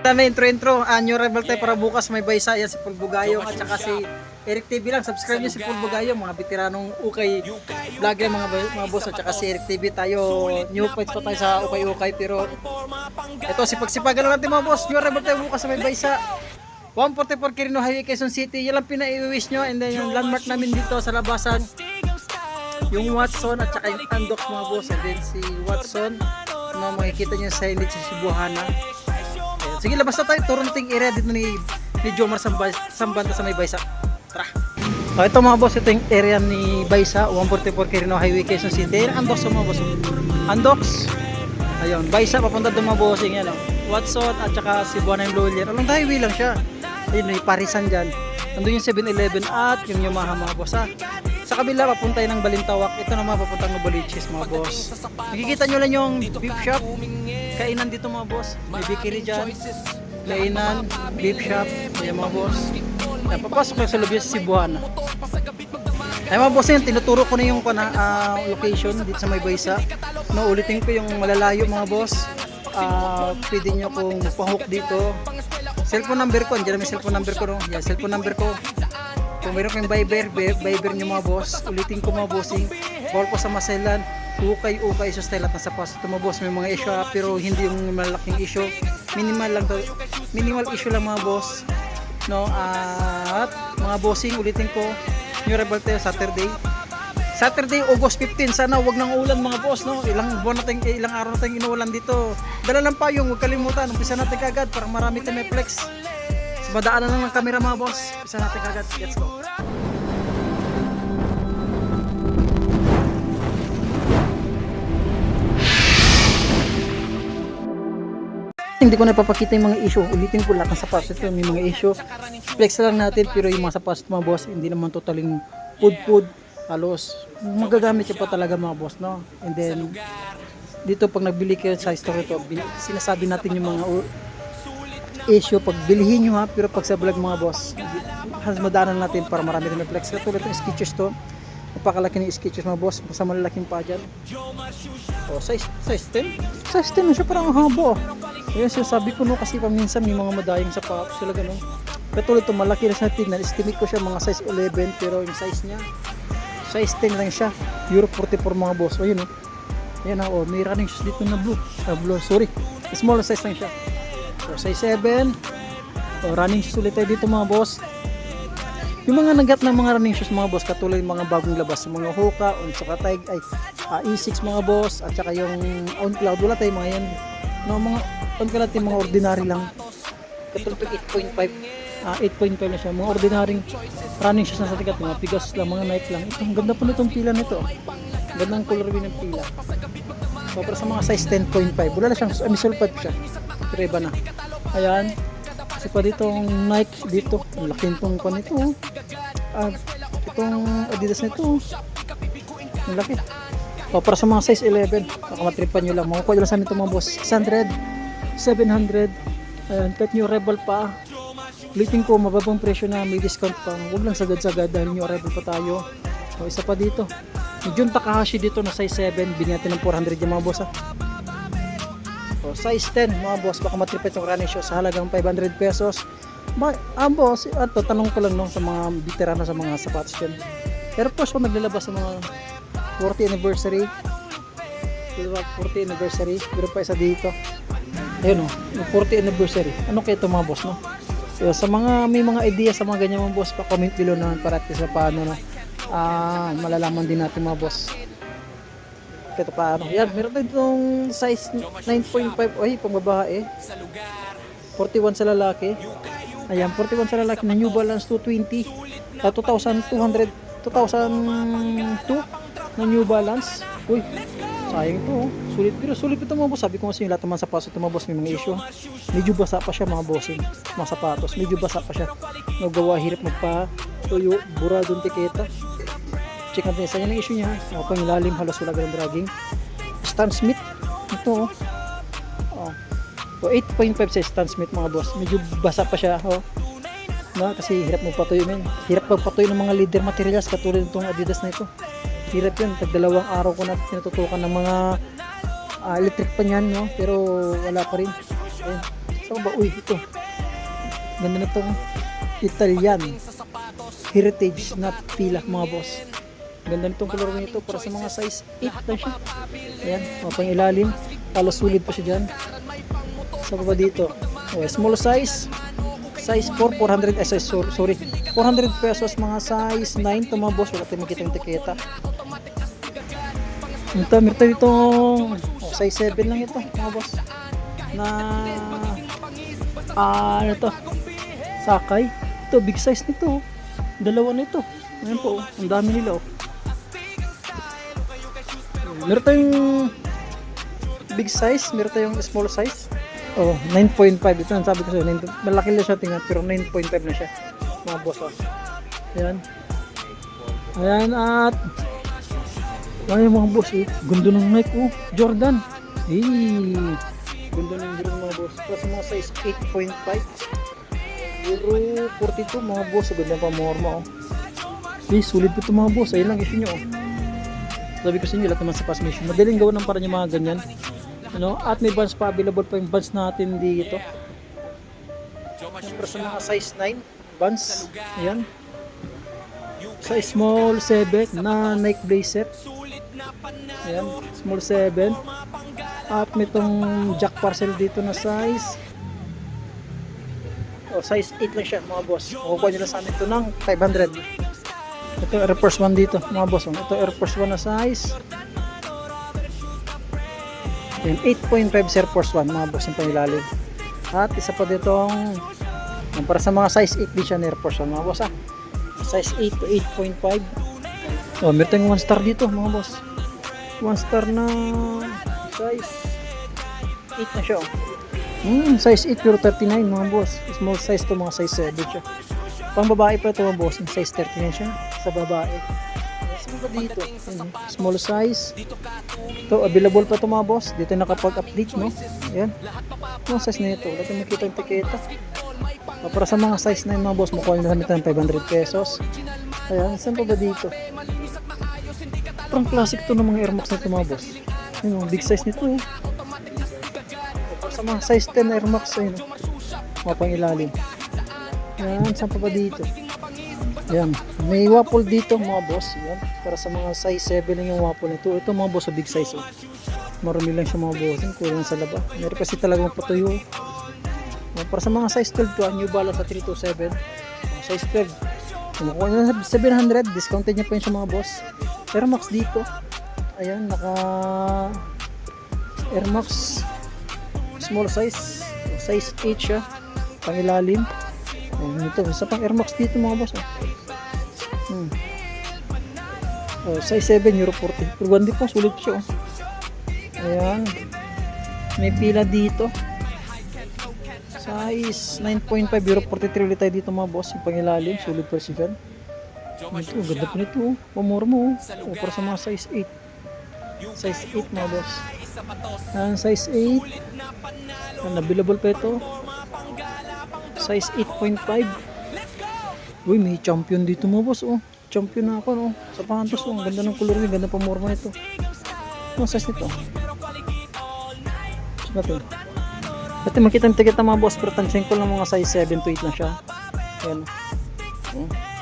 Maganda na intro. New Rebel tayo para bukas may baysa. Yan si Paul Bugayong at saka si Eric TV lang. Subscribe nyo si Paul Bugayong. Mga veteranong ukay vlogger mga boss. At saka si Eric TV tayo. New points pa tayo sa ukay-ukay. Pero ito sipag-sipagan lang natin mga boss. New Rebel tayo bukas may baysa. 144 Quirino Highway, Quezon City. Yan lang pinai-wish nyo. And then yung landmark namin dito sa labasan, yung Watson at saka yung Andox mga boss. And then si Watson, makikita nyo sa signage sa Cebuana. Sige, labas na tayo. Turo nating area dito ni Jomar Sambanta sa may Baysa. Tara. Ito mga boss, ito yung area ni Baysa, 144 Quirino Highway, Quezon City. Andox mga boss. Andox. Ayun, Baysa papunta doon mga bossing. Yan, Watson at saka Cebuana yung Lawyer. Along highway lang siya. Ayun, may parisan dyan. Nandun yung 7-Eleven at yung Yamaha mga boss. Sa kabila, papunta ng Balintawak. Ito naman, papuntang Novaliches mga boss. Nakikita nyo lang yung beef shop. Kainan dito mga boss. May bakery dyan. Kainan, beef shop. Ayan mga boss. Ayan, papasok lang sa loob yung Cebuana. Ayan mga boss, yun, tinuturo ko na yung location dito sa may Baysa. Ulitin ko yung malalayo mga boss. Pwede nyo kung pahook dito. Cellphone number ko, andyan na may cellphone number ko. No? Yan, cellphone number ko. Kung mayroon kayong Viber nyo mga boss, ulitin ko mga bossing. Bawal po sa maselan, ukay sa style at nasa paso. Ito mga boss, may mga issue pero hindi yung malaking issue. Minimal lang to. Minimal issue lang mga boss. No, at mga bossing, ulitin ko, New Rebel tayo Saturday, August 15. Sana wag nang ulan mga boss, no. Ilang araw na tayong inuulan dito. Dala lang pa yung, huwag kalimutan. Umpisa natin kagad para marami tayong may flex. Madaanan lang ng camera mga boss. Umpisa natin kagad. Let's go. Hindi ko na papakita yung mga issue. Ulitin ko lahat ng sapatos. Ito may mga issue. Flex lang natin pero yung mga sapatos mga boss hindi naman totaling food. Halos magagamit siya pa talaga mga boss, no? And then dito pag nagbili kayo sa store ito, sinasabi natin yung mga issue pag bilhin nyo ha, pero pag sa vlog mga boss has madaanan natin para marami rin flex. Katulad ng sketches to, napakalaki ng sketches mga boss, basta malalaking pa dyan. Size 10 na siya, parang haba. Kaya sabi ko no, kasi paminsan may mga madayang sapatos sila ganun. Katulad ito, malaki na sa tignan, estimate ko siya mga size 11 pero yung size niya size 10 lang siya, Euro 44 mga boss. Ayun ayan may running shoes dito na blue, small size lang siya. Size 7. Running shoes ulit tayo dito mga boss. Yung mga nagat na mga running shoes mga boss, katulad yung mga bagong labas, yung mga Hoka, saka E6 mga boss, at saka yung On Cloud, wala tayo mga yan. No, mga On Cloud yung mga ordinary lang. Katulad yung 8.5 na siya, mga ordinaryong running shoes na sa tikat, mga Pegasus lang, mga Nike lang. Ito, ang ganda po nitong pila nito. Gandang color ng pila. So, para sa mga size 10.5, wala na siyang, sulfat siya. Pero iba na. Ayan. Kasi pa ditong Nike dito, ang laki itong pa nito. Itong Adidas nito, ang laki. So, para sa mga size 11, baka matripan nyo lang. Makukuha nyo lang sa amin itong mga boss. 600, 700, ayan, kahit New Rebel pa. Ulitin ko, mababang presyo na, may discount pa. Huwag lang sagad-sagad dahil New Rebel pa tayo. So, isa pa dito. May Jun Takahashi dito na size 7. Binigyan natin ng 400 yung mga boss ha. So, size 10 mga boss. Baka matripet yung running shoes sa halagang 500 pesos. Boss, tanong ko lang no, sa mga veterano sa mga sapatos dyan. Pero po, kung naglalabas sa mga 40 anniversary. 40 anniversary. Pero pa isa dito. Ayun o, 40 anniversary. Ano kaya ito mga boss no? So, sa mga may mga idea sa mga ganyan mga boss, pa-comment below naman para at least paano no, malalaman din natin mga boss. Ito paano. Yan, meron tayo itong size 9.5. Ay, pang babae. 41 sa lalaki. Ayan, 41 sa lalaki na New Balance 220. 2002 na New Balance. Uy, sayang to. Sulit, pero sulit ito mga boss. Sabi ko kasi yung lahat naman sapatos ito mga boss, may mga issue. Medyo basa pa siya mga bossing. Mga sapatos, medyo basa pa siya. Nagawa, hirap magpa-tuyo, buradong tiketa. Check natin isa yan ang issue niya. Pang ilalim, halos wala ganang dragging. Stan Smith. Ito 8.5 sa Stan Smith mga boss. Medyo basa pa siya. Kasi hirap magpatuyo men. Hirap magpatuyo ng mga leather materials katulad nitong Adidas na ito. Hirap yun. Tag-2 araw ko na tinututukan ng mga electric pa niyan, no? Pero wala pa rin. Ayun. Saan ba? Uy, ito. Ganda na itong Italian Heritage na pila mga boss. Ganda nitong color nito para sa mga size 8 lang siya. Ayan, pang ilalim. Halos sulit pa siya dyan. Sa baba dito. Small size. Size 4, 400, sorry. 400 pesos mga size 9 ito mga boss. Wala tayo makita yung tiketa. Meron tayo ditong size 7 lang ito mga boss. Na ano to? Sakay. Ito, big size nito. Dalawa na ito. Ayan po, ang dami nila. Meron tayong big size, meron tayong small size. 9.5. Ito ang sabi ko sa'yo. Malaki na siya tingnan, pero 9.5 na siya. Mga boss. Ayan. Ayan at ayan mga boss. Gundo ng Nike. Jordan. Gundo ng Jordan mga boss. Plus mga size 8.5. Euro 42 mga boss. Ganda pa morma. Sulit po ito mga boss. Ayun lang issue nyo. Sabi ko sa inyo, lahat naman sa fast mission. Madaling gawin ng para yung mga ganyan. At may bands pa, available pa yung bands natin dito. Para sa mga size 9 bands. Ayan. Size small 7 na Nike Blazer. Ayan, small 7. At may itong jack parcel dito na size. Size 8 lang siya mga boss. Makukuha nyo lang sa amin ito ng 500. Ito Air Force 1 dito mga boss. Ito Air Force 1 na size. Ayan, 8.5 Air Force 1 mga boss yung pangilalim. At isa pa dito para sa mga size 8 din siya Air Force 1 mga boss size 8 to 8.5. Meron tayong 1 star dito mga boss. 1 star na size 8 na siya. Size 8 pero 39 mga boss. Small size to mga size 7 siya. Pang babae pa ito mga boss. Size 39 siya sa babae. Saan ba dito? Small size. Ito available pa ito mga boss. Dito nakapag-update no. Ayan. Ang size na ito. Wala tayong makita yung tiketa. Para sa mga size na yung mga boss, makuha nyo namin ng 500 pesos. Ayan. Saan pa ba dito? Parang classic to ng mga Air Max na ito mga boss. Yung big size nito eh. Para sa mga size 10 Air Max ayun. Mga pang ilalim. Ayan. Saan pa ba dito? Ayan. May waffle dito mga boss. Ayan. Para sa mga size 7 lang yung waffle nito. Ito mga boss, big size. Marami lang siya mga boss. Kulang sa laba. Meron kasi talagang patuyo. Para sa mga size 12 to, New Balance sa 327. Size 12. Kumukuha nyo na 700. Discounted nyo pa yun siya mga boss. Air Max dito. Ayan, naka Air Max small size. Size 8 siya. Pangilalim. Ayan ito. Isa pang Air Max dito mga boss. Size 7, Euro 40. Pero gandi po, sulit siya. Ayan. May pila dito. Size 9.5 Euro 43 ulit tayo dito mga boss. Yung pangilalim, sulit pa siya dyan. Ito, ganda po nito. Pamura mo. Para sa mga size 8. Size 8 mga boss. Ayan, size 8. Ayan, available pa ito. Size 8.5. Uy, may champion dito mga boss. Champion na ako. Sa pantos. Ang ganda ng color niya. Ganda pamura nito. Ang size nito. Saan natin? Dati makita yung tiketa mga boss, pero tansyan ko lang mga size 7 to 8 na siya. Ayan.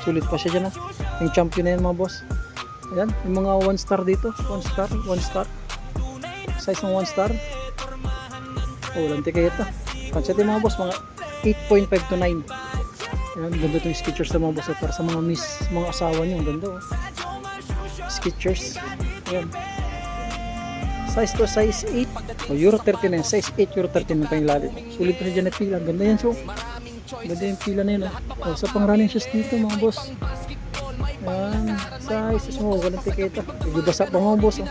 Sulit pa siya dyan. Yung champion na yan mga boss. Ayan, yung mga 1 star dito. 1 star, 1 star. Size ng 1 star. Walang tiketa. Tansyan yung mga boss, mga 8.5 to 9. Ayan, ganda itong Skechers sa mga boss. Para sa mga miss, mga asawa nyo. Ang ganda Skechers. Ayan. Size to size 8. Euro 39. Size 8 Euro 39 pa yung lalit. Sulit pa siya dyan na pila. Ganda yan so. Ganda yung pila na yun. Sa pang running shoes dito mga boss. Ayan. Size small. Walang tiketa. Ibibasa pa mga boss.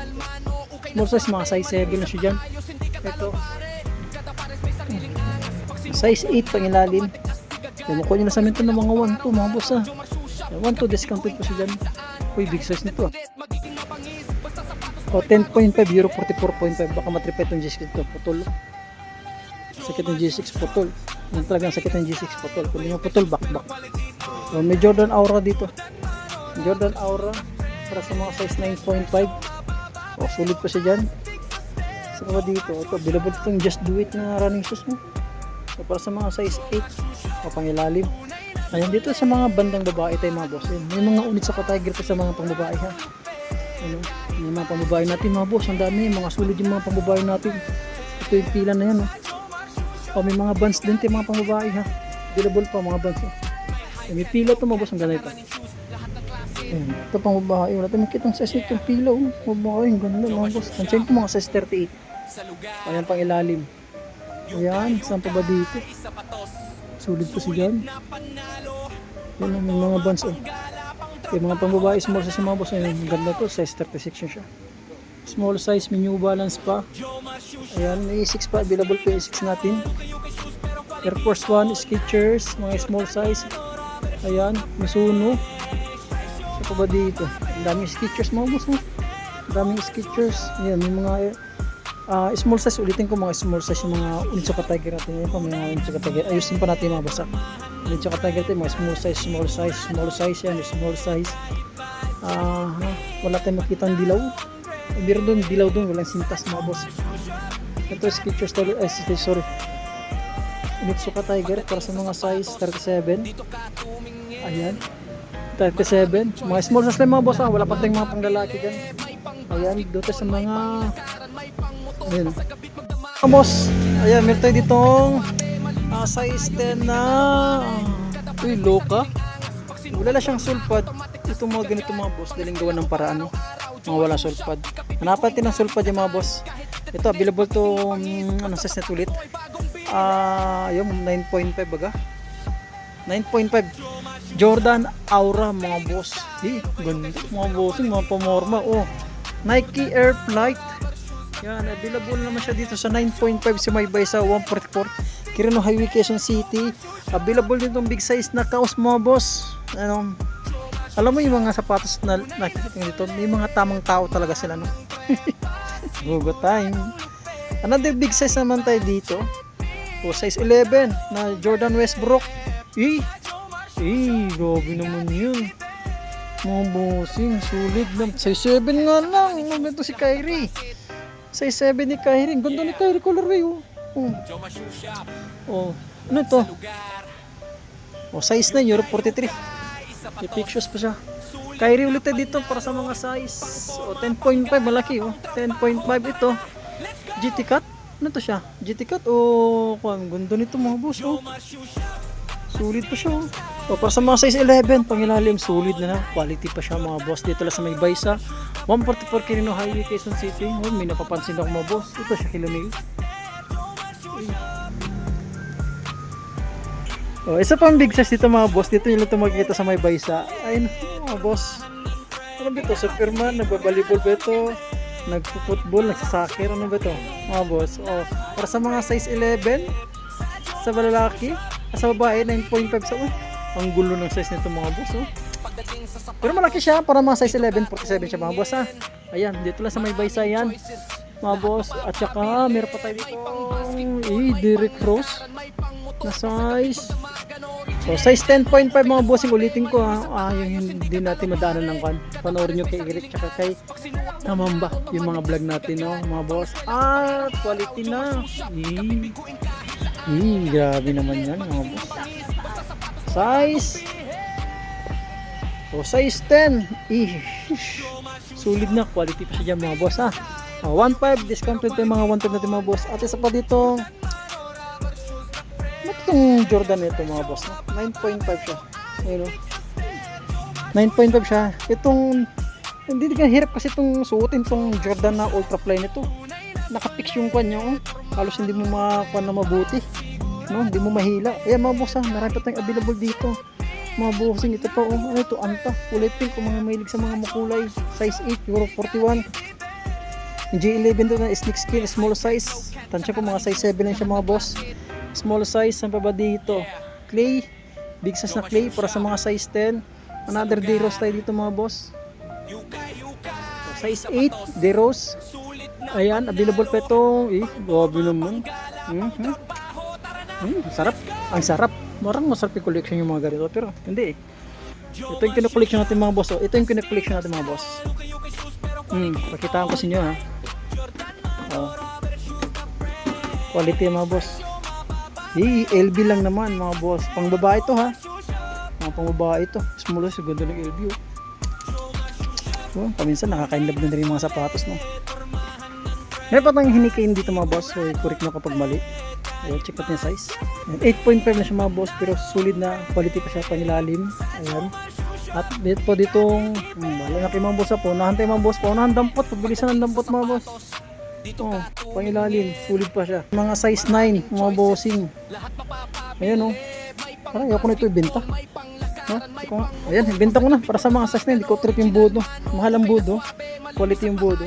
Small size. Mga size 7 na siya dyan. Ito. Size 8 pang ilalim. Mamukuha nyo na sa amin ito ng mga 1-2 mga boss 1-2 discounted po siya dyan. Uy, big size nito 10.5 Euro 44.5. Baka matripet yung G6 ito. Putol. Sakit ng G6 putol. Yung talagang sakit ng G6 putol. Kung yung putol, back. May Jordan Aura dito. Jordan Aura. Para sa mga size 9.5. Sulit pa siya dyan. Saka dito. Ito, available itong Just Do It na running shoes mo. So, para sa mga size 8 o pangilalim. Ayan, dito sa mga bandang babae tayo mga boss. Ayan, may mga unit sa Tiger pa sa mga pangbabae ha. Ano, may mga pangbabae natin mga boss. Ang dami, mga sulod yung mga pangbabae natin. Ito yung pila na yan. O, may mga bands din tayo mga pangbabae ha. Available pa mga bands. May pila ito mga boss. Ang ganda ito. Ayan, ito pangbabae. Wala tayo makitang size nito yung pila. Babae, ang ganda mga boss. Nandiyan ko mga size 38. Ayan pang ilalim. Ayan, saan pa ba dito? Sulit pa siya dyan. Yan ang mga bands yung mga pangbabae small size mga boss. Ayan, ganda to, size 36 yun siya. Small size, may New Balance pa. Ayan, may A6 pa, available pa yung A6 natin. Air Force 1, Skechers, mga small size. Ayan, Mizuno. Saan pa ba dito? Ang daming Skechers mga boss. Ang daming Skechers. Ayan, may mga small size, ulitin ko mga small size yung mga Onitsuka Tiger natin. Yan pa mga Onitsuka Tiger. Ayusin pa natin mga basa. Onitsuka Tiger natin, mga small size yan, small size. Wala tayong makita ng dilaw. Biro doon, dilaw doon, walang sintas mga boss. Ito Skechers, sorry. Onitsuka Tiger para sa mga size 37. Ayan. 37. Mga small size lang mga boss. Wala pa tayong mga panglalaki dyan. Ayan, dito sa mga ayan. Boss, ayan, meron tayo ditong size 10 na uy, loka. Wala lang siyang sulpad. Itong mga ganito mga boss, daling gawa ng paraan, mga wala sulpad. Hanapan din ng sulpad yung mga boss. Ito, available to size net ulit. Yung 9.5 baga. 9.5 Jordan Aura mga boss. Ganda mga boss, mga pamorma. Nike Air Flight. Yan, available naman siya dito sa 9.5 si Maybay sa 144 Quirino Highway, Quezon City. Available din itong big size na kaos mga boss. Alam mo yung mga sapatos na nakikita dito, may mga tamang tao talaga sila, no? Google time. Another big size naman tayo dito. Size 11 na Jordan Westbrook. Grabe naman yun. Mga bossing, sulit na. Size 7 nga lang. Ano ito si Kyrie? Size 7 ni Kyrie. Ganda ni Kyrie colorway. Ano ito? Size 9, Euro 43. May pictures pa siya. Kyrie ulit dito para sa mga size 10.5 malaki. 10.5 ito. GT Cut. Ano to siya? GT Cut ganda nito mga boss. Sulit pa siya. Para sa mga size 11 pangilalim, sulit na. Quality pa siya mga boss. Dito lang sa Maybay sa 144 Quirino Highway, Quezon City. May napapansin ako mga boss. Ito siya kilomil. Isa pang big size dito mga boss. Dito yung ito makikita sa Maybay sa. Ayun mga boss. Ano ba ito? Superman, nagbabalibol ba ito? Nagpo-football, nagsasakir. Ano ba ito mga boss? Para sa mga size 11 sa balalaki, sa babae 9.5 sa ang gulo ng size nito mga boss. Pero malaki siya para mga size 11, 47 siya mga boss ha. Ayan, dito lang sa Maybay sa yan mga boss. At saka meron pa tayo dito Derrick Rose na size size 10.5 mga bossing. Ulitin ko yung hindi natin madaanan ng kan. Panoorin nyo kay Eric tsaka kay Amamba yung mga vlog natin mga boss. Quality na. Grabe naman yan mga boss. Size 10. Sulit na, quality pa siya dyan mga boss ha. 1.5 discounted tayo mga 1.5 natin mga boss. At isa pa dito, itong Jordan ito mga boss, 9.5 siya. Ayun, 9.5 siya. Itong hindi ka hirap kasi itong suotin itong Jordan na ultra fly nito. Nakapix yung kanya, halos hindi mo makakuha na mabuti, hindi mo mahila. Ayan mga boss, marami pa tayong available dito mga bossing. Ito pa ano ito, anta kulay pink kung mga mahilig sa mga makulay. Size 8, Euro 41. G11 to na sneak skin, small size. Tansya po mga size 7 lang siya mga boss. Small size, saan pa ba dito? Clay, big size na clay para sa mga size 10. Another D-Rose tayo dito mga boss. Size 8, D-Rose. Ayan, available pa ito. Grabe naman. Sarap. Ang sarap. Marang masarap yung collection yung mga ganito. Pero hindi Ito yung kina-collection natin mga boss. Ito yung kina-collection natin mga boss. Pakitaan ko sa inyo ha. Quality mga boss. LB lang naman mga boss. Pang babae to ha. Mga pang babae to. Small size, ganda ng LB oh. Oh, paminsan nakaka-inlove na rin yung mga sapatos no. May patang hinikain dito mga boss. So correct nyo kapag mali. Ayan, check natin yung size. Ayan, 8.5 na siya mga boss, pero solid na quality pa siya, pangilalim. Ayan. At dito po ditong malaki mga boss po. Nahantay mga boss po. Nahandampot. Pagbilisan ng dampot mga boss. Oh, pangilalim. Solid pa siya. Mga size 9 mga bossing. Ayan oh. Parang ayoko na ito ibenta. No? Ayan, ibenta ko na. Para sa mga size 9. Hindi ko trip yung budo. Mahal ang budo. Quality yung budo.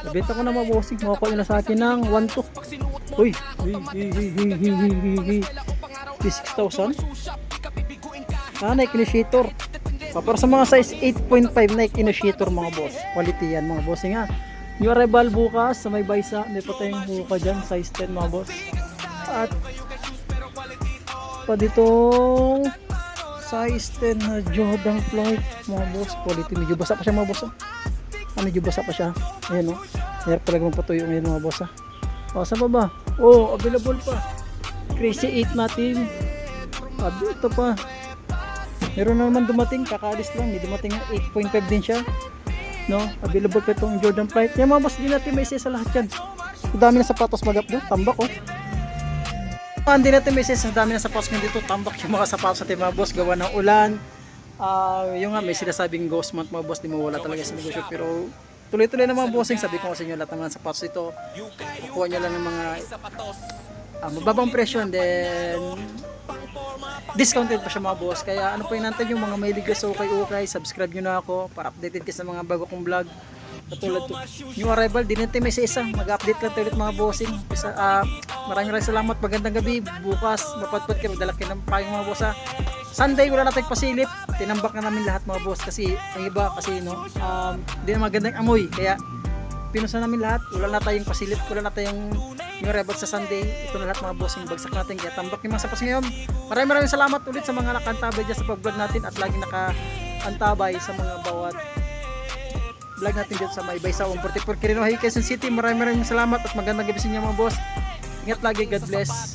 Ibenta ko na mga bossing. Makakuha nyo na sa akin ng 1.2. Uy, 6,000. Nike Initiator. Para sa mga size 8.5 Nike Initiator mga boss. Quality yan mga bossing ha. New arrival bukas sa may Baysa. May pa tayong buka dyan. Size 10 mga boss. At pa ditong size 10 na Jordan Flight mga boss. Quality. Medyo basa pa siya mga boss. Medyo basa pa siya. Ayan o. Hirap talaga magpatuyo ngayon mga boss ha. Sa baba. Oh, available pa. Crazy 8 natin. Ito pa. Meron na naman dumating, kakaalis lang. May dumating na 8.5 din siya. No, available pa itong Jordan Flight. Yan mga boss, din natin may isa sa lahat yan. Ang dami na sapatos magap doon, tambak oh. Hindi natin may isa sa dami na sapatos dito, tambak yung mga sapatos natin mga boss, gawa ng ulan. Yung nga may sinasabing ghost month mga boss, di mawala talaga sa negosyo. Pero tuloy-tuloy na mga bossing, sabi ko sa inyo lahat ng mga sapatos ito, kukuha nyo lang ng mga mababang presyo and then discounted pa siya mga boss. Kaya ano po inantay yung mga may ligas okay, subscribe nyo na ako para updated kayo sa mga bago kong vlog. Katulad to, new arrival, din natin may isa mag-update lang ulit mga bossing. Maraming salamat, magandang gabi. Bukas mapatpat kayo, magdala kayo ng payong mga boss ha. Sunday wala natin pasilip, tinambak na namin lahat mga boss kasi ang iba kasi no, hindi na magandang amoy, kaya pinusa namin lahat. Wala na tayong pasilip, wala na tayong new arrival sa Sunday. Ito na lahat mga boss yung bagsak natin, kaya tambak yung mga sapas ngayon. Maraming salamat ulit sa mga nakantabay dyan sa pag-vlog natin at lagi nakaantabay sa mga bawat vlog natin dyan sa may Baysa 144 Quirino, Quezon City. Maraming salamat at magandang gabi sa inyo mga boss. Ingat lagi, God bless.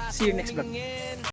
See you next vlog.